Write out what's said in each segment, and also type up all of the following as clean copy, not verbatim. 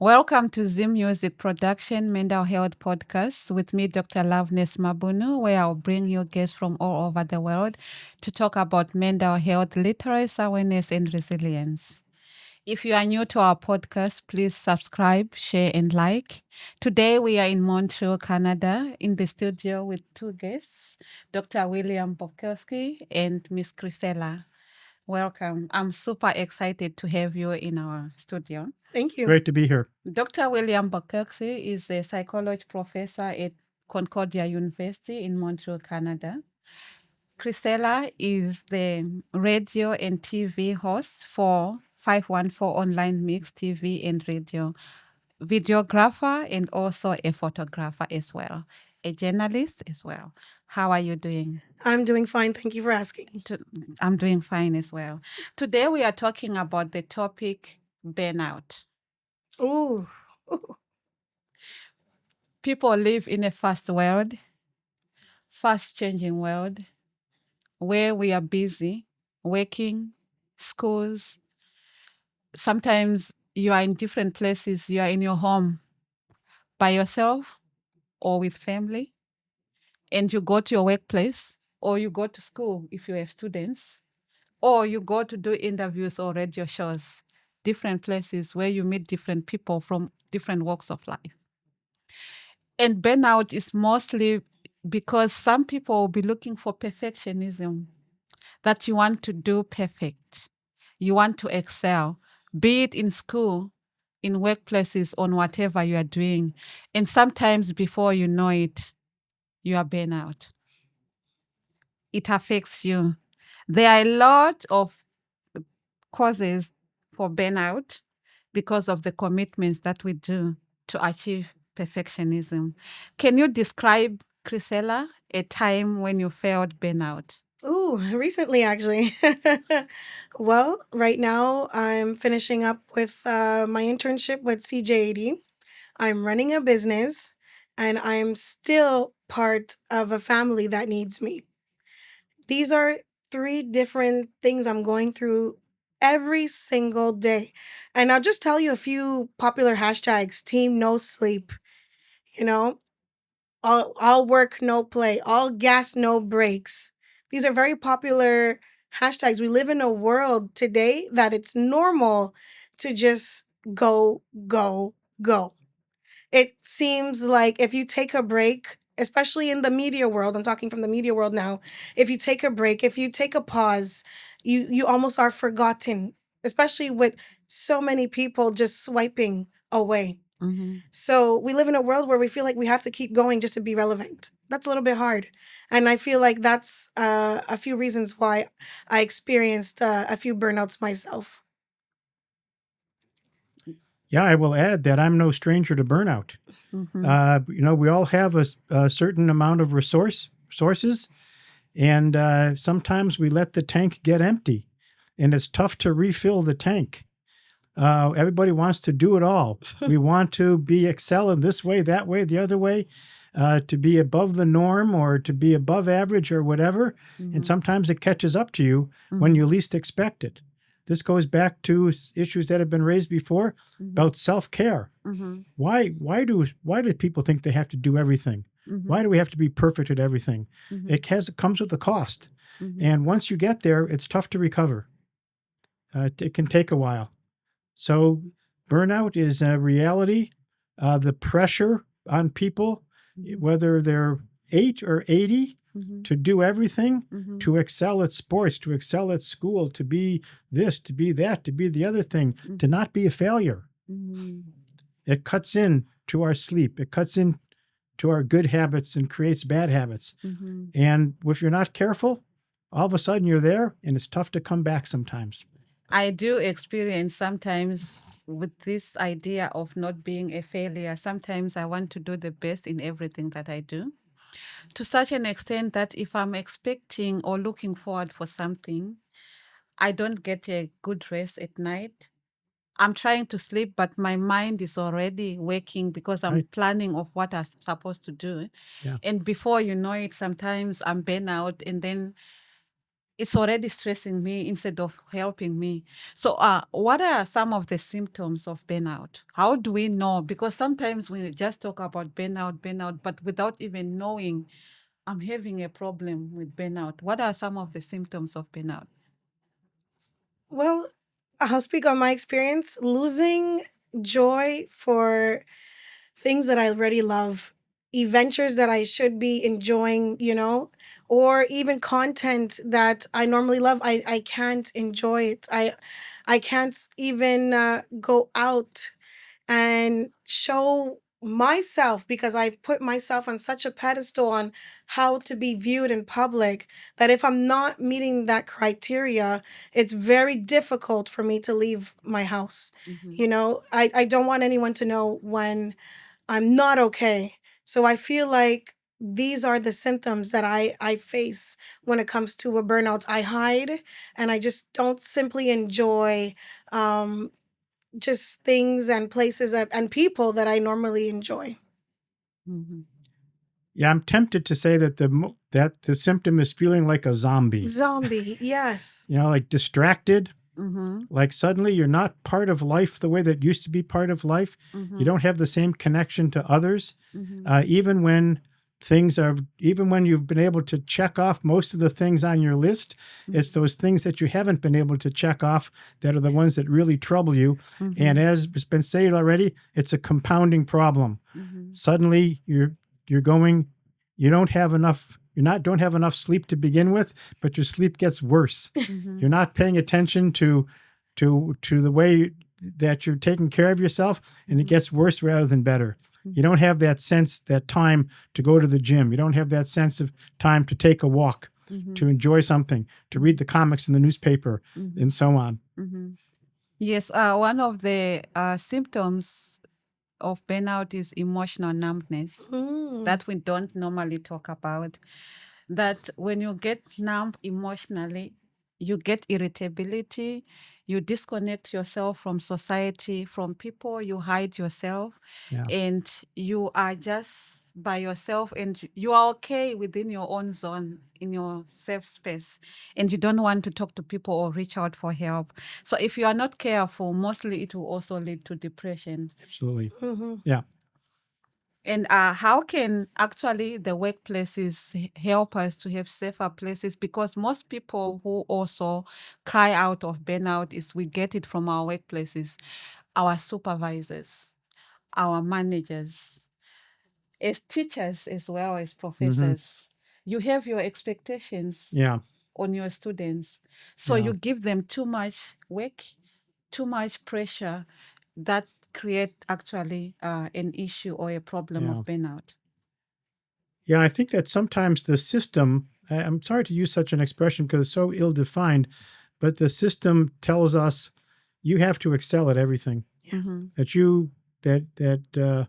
Welcome to Zim Music Production Mental Health Podcast with me, Dr. Loveness Mabunu, where I'll bring you guests from all over the world to talk about mental health, literacy, awareness, and resilience. If you are new to our podcast, please subscribe, share, and like. Today, we are in Montreal, Canada, in the studio with two guests, Dr. William Bokowski and Miss Chrisella. Welcome. I'm super excited to have you in our studio. Thank you. Great to be here. Dr. William Bokowski is a psychology professor at Concordia University in Montreal, Canada. Chrisella is the radio and TV host for 514 Online Mix TV and Radio, videographer, and also a photographer as well, a journalist as well. How are you doing? I'm doing fine. Thank you for asking. I'm doing fine as well. Today we are talking about the topic burnout. Ooh. People live in a fast world, fast changing world, where we are busy, working, schools. Sometimes you are in different places. You are in your home by yourself or with family, and you go to your workplace or you go to school if you have students, or you go to do interviews or radio shows, different places where you meet different people from different walks of life. And burnout is mostly because some people will be looking for perfectionism, that you want to do perfect. You want to excel, be it in school, in workplaces, on whatever you are doing. And sometimes before you know it, you are burnout. It affects you. There are a lot of causes for burnout because of the commitments that we do to achieve perfectionism. Can you describe, Chrisella, a time when you felt burnout? Ooh, recently actually. Well, right now I'm finishing up with my internship with CJ80. I'm running a business and I'm still part of a family that needs me. These are three different things I'm going through every single day. And I'll just tell you a few popular hashtags: team no sleep, you know, all work, no play, all gas, no brakes. These are very popular hashtags. We live in a world today that it's normal to just go, go, go. It seems like if you take a break, especially in the media world, I'm talking from the media world now, if you take a break, if you take a pause, you almost are forgotten, especially with so many people just swiping away. Mm-hmm. So we live in a world where we feel like we have to keep going just to be relevant. That's a little bit hard. And I feel like that's a few reasons why I experienced a few burnouts myself. Yeah, I will add that I'm no stranger to burnout. Mm-hmm. We all have a certain amount of sources, and sometimes we let the tank get empty, and it's tough to refill the tank. Everybody wants to do it all. We want to be excel in this way, that way, the other way, to be above the norm or to be above average or whatever. Mm-hmm. And sometimes it catches up to you when you least expect it. This goes back to issues that have been raised before about self-care. Mm-hmm. Why do people think they have to do everything? Mm-hmm. Why do we have to be perfect at everything? Mm-hmm. It comes with a cost. Mm-hmm. And once you get there, it's tough to recover. It can take a while. So burnout is a reality. The pressure on people, whether they're 8 or 80, to do everything, to excel at sports, to excel at school, to be this, to be that, to be the other thing, to not be a failure. It cuts in to our sleep. It cuts in to our good habits and creates bad habits. And if you're not careful, all of a sudden you're there and it's tough to come back sometimes. I do experience sometimes with this idea of not being a failure. Sometimes I want to do the best in everything that I do, to such an extent that if I'm expecting or looking forward for something, I don't get a good rest at night. I'm trying to sleep, but my mind is already working because I'm Right. planning of what I'm supposed to do. Yeah. And before you know it, sometimes I'm burnt out, and then it's already stressing me instead of helping me. So, what are some of the symptoms of burnout? How do we know? Because sometimes we just talk about burnout, but without even knowing I'm having a problem with burnout. What are some of the symptoms of burnout? Well, I'll speak on my experience. Losing joy for things that I already love, adventures that I should be enjoying, or even content that I normally love. I can't enjoy it. I can't even go out and show myself because I put myself on such a pedestal on how to be viewed in public that if I'm not meeting that criteria, it's very difficult for me to leave my house. Mm-hmm. I don't want anyone to know when I'm not okay. So I feel like these are the symptoms that I face when it comes to a burnout. I hide and I just don't simply enjoy um, just things and places and people that I normally enjoy. Mm-hmm. Yeah, I'm tempted to say that the symptom is feeling like a zombie. Zombie, yes. Like distracted, Mm-hmm. like suddenly you're not part of life the way that used to be part of life. Mm-hmm. You don't have the same connection to others. Mm-hmm. Even when you've been able to check off most of the things on your list, it's those things that you haven't been able to check off that are the ones that really trouble you. Mm-hmm. And as it's been said already, it's a compounding problem. Mm-hmm. Suddenly you're going, you don't have enough. Don't have enough sleep to begin with, but your sleep gets worse. Mm-hmm. You're not paying attention to the way that you're taking care of yourself, and it gets worse rather than better. You don't have that sense, that time to go to the gym. You don't have that sense of time to take a walk, Mm-hmm. to enjoy something, to read the comics in the newspaper, Mm-hmm. and so on. Mm-hmm. Yes, one of the symptoms of burnout is emotional numbness Mm. that we don't normally talk about. That when you get numb emotionally, you get irritability, you disconnect yourself from society, from people, you hide yourself, Yeah. and you are just by yourself and you are okay within your own zone, in your safe space, and you don't want to talk to people or reach out for help. So if you are not careful, mostly it will also lead to depression. Absolutely. Mm-hmm. Yeah. And how can actually the workplaces help us to have safer places? Because most people who also cry out of burnout is we get it from our workplaces, our supervisors, our managers, as teachers as well as Mm-hmm. professors. You have your expectations Yeah. on your students. So Yeah. you give them too much work, too much pressure that create actually an issue or a problem Yeah. of burnout. Yeah. I think that sometimes the system, I'm sorry to use such an expression because it's so ill defined, but the system tells us you have to excel at everything. Mm-hmm. That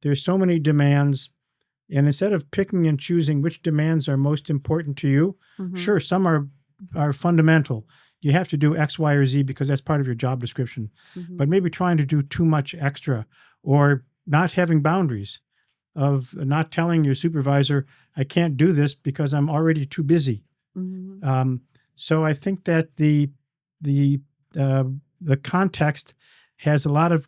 there's so many demands, and instead of picking and choosing which demands are most important to you, Mm-hmm. sure, some are fundamental. You have to do X, Y, or Z because that's part of your job description. Mm-hmm. But maybe trying to do too much extra, or not having boundaries, of not telling your supervisor, I can't do this because I'm already too busy. Mm-hmm. So I think that the uh, the context has a lot of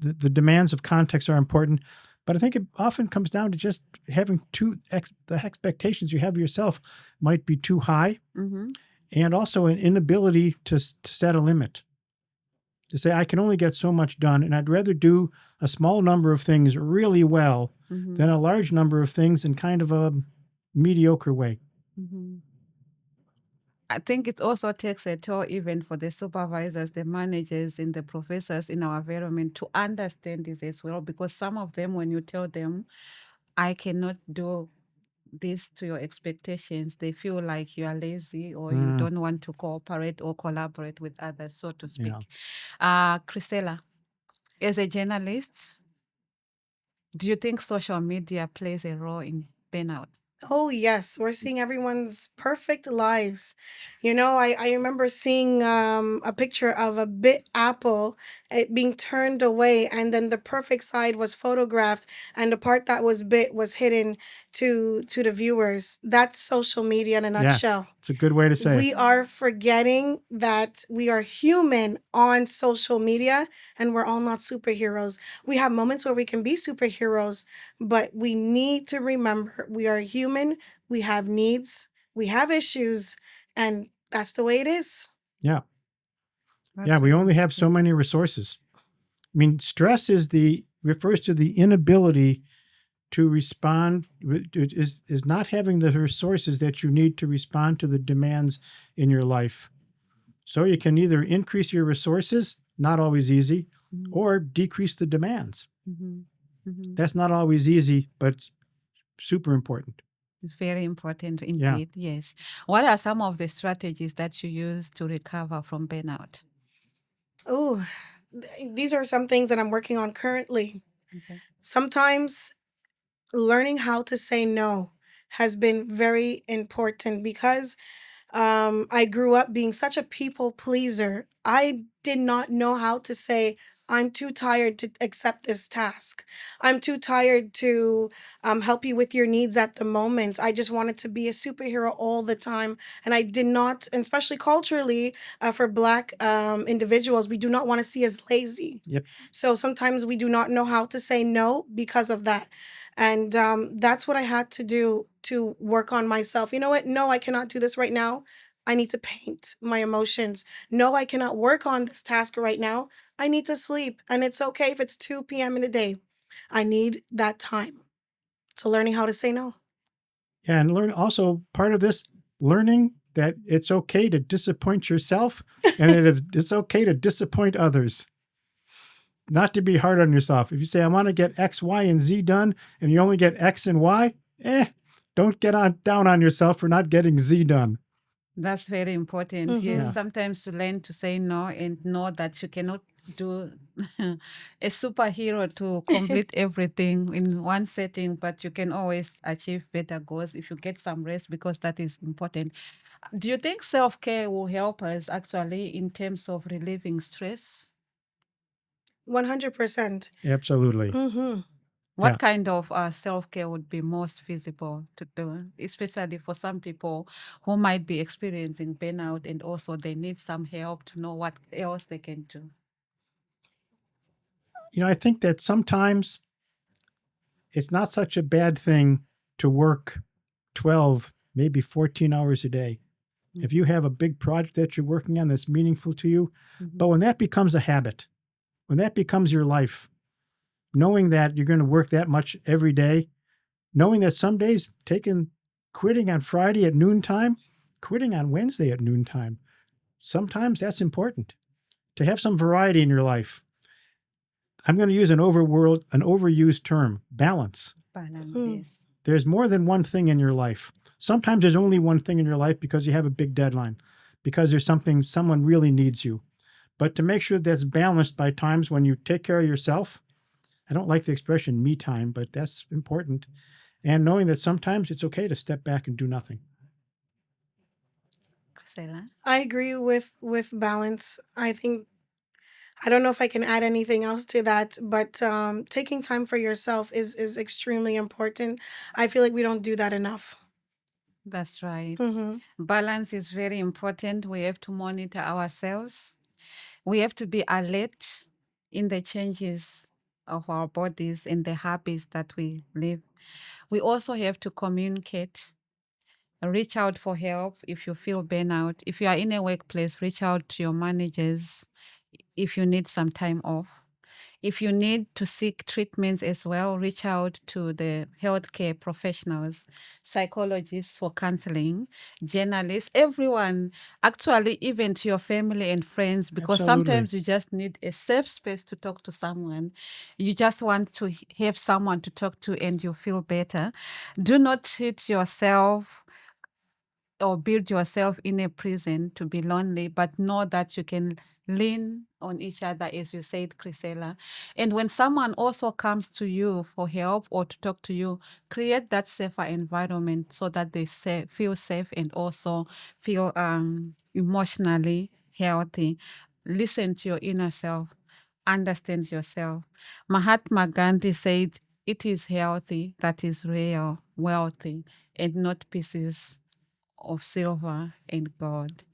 the demands of context are important, but I think it often comes down to just having the expectations you have of yourself might be too high, Mm-hmm. and also an inability to set a limit. To say I can only get so much done, and I'd rather do a small number of things really well Mm-hmm. than a large number of things in kind of a mediocre way. Mm-hmm. I think it also takes a toll even for the supervisors, the managers, and the professors in our environment to understand this as well. Because some of them, when you tell them, I cannot do this to your expectations, they feel like you are lazy or you don't want to cooperate or collaborate with others, so to speak. Chrisella, as a journalist, do you think social media plays a role in burnout? Oh, yes. We're seeing everyone's perfect lives. I remember seeing a picture of a bit apple, it being turned away, and then the perfect side was photographed, and the part that was bit was hidden to the viewers. That's social media in a Yeah, nutshell. it's a good way to say it. We are forgetting that we are human on social media, and we're all not superheroes. We have moments where we can be superheroes, but we need to remember we are human, we have needs, we have issues, and that's the way it is. Yeah. That's Yeah, we very only have so important. many resources. I mean, stress refers to the inability to respond, is not having the resources that you need to respond to the demands in your life. So you can either increase your resources, not always easy, Mhm. or decrease the demands. Mhm. Mhm. That's not always easy, but it's super important. It's very important Yeah. indeed. Yes. What are some of the strategies that you use to recover from burnout? Oh, these are some things that I'm working on currently. Okay. Sometimes learning how to say no has been very important because I grew up being such a people pleaser. I did not know how to say, I'm too tired to accept this task. I'm too tired to help you with your needs at the moment. I just wanted to be a superhero all the time. And I did not, and especially culturally, for Black individuals, we do not want to see as lazy. Yep. So sometimes we do not know how to say no because of that. And that's what I had to do to work on myself. You know what? No, I cannot do this right now. I need to paint my emotions. No, I cannot work on this task right now. I need to sleep. And it's okay if it's 2 p.m. in the day. I need that time. So learning how to say no. Yeah, and learn also part of this learning that it's okay to disappoint yourself and it's okay to disappoint others. Not to be hard on yourself. If you say I want to get X, Y, and Z done and you only get X and Y, don't get on down on yourself for not getting Z done. That's very important. Mm-hmm. Yes, Yeah. sometimes to learn to say no and know that you cannot do a superhero to complete everything in one setting, but you can always achieve better goals if you get some rest because that is important. Do you think self care will help us actually in terms of relieving stress? 100%. Absolutely. Mm-hmm. Yeah. What kind of self care would be most feasible to do, especially for some people who might be experiencing burnout and also they need some help to know what else they can do? I think that sometimes it's not such a bad thing to work 12, maybe 14 hours a day. Mm. If you have a big project that you're working on that's meaningful to you, but Mhm. when that becomes a habit, when that becomes your life, knowing that you're going to work that much every day, knowing that some days quitting on Friday at noontime, quitting on Wednesday at noontime, sometimes that's important to have some variety in your life. I'm going to use an overused term, balance. Balance, Mm. yes. There's more than one thing in your life. Sometimes there's only one thing in your life because you have a big deadline, because there's someone really needs you. But to make sure that's balanced by times when you take care of yourself, I don't like the expression me time, but that's important. And knowing that sometimes it's okay to step back and do nothing. Priscilla? I agree with balance. I think I don't know if I can add anything else to that, but taking time for yourself is extremely important. I feel like we don't do that enough. That's right. Mm-hmm. Balance is very important. We have to monitor ourselves. We have to be alert in the changes of our bodies and the habits that we live. We also have to communicate, reach out for help if you feel burnout. If you are in a workplace, reach out to your managers if you need some time off. If you need to seek treatments as well, reach out to the healthcare professionals, psychologists for counseling, journalists, everyone, actually, even to your family and friends, because Absolutely. sometimes you just need a safe space to talk to someone. You just want to have someone to talk to and you feel better. Do not treat yourself or build yourself in a prison to be lonely, but know that you can lean on each other, as you said, Chrisella. And when someone also comes to you for help or to talk to you, create that safer environment so that they feel safe and also feel emotionally healthy. Listen to your inner self. understand yourself. Mahatma Gandhi said, it is healthy that is real, wealthy, and not pieces of silver and gold.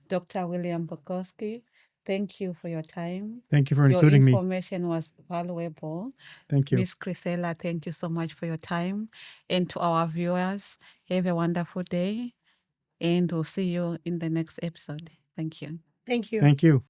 Dr. William Bukowski, thank you for your time. Thank you for Your including me. information was valuable. Thank you. Miss Chrisella, thank you so much for your time. And to our viewers, have a wonderful day. And we'll see you in the next episode. Thank you. Thank you. Thank you.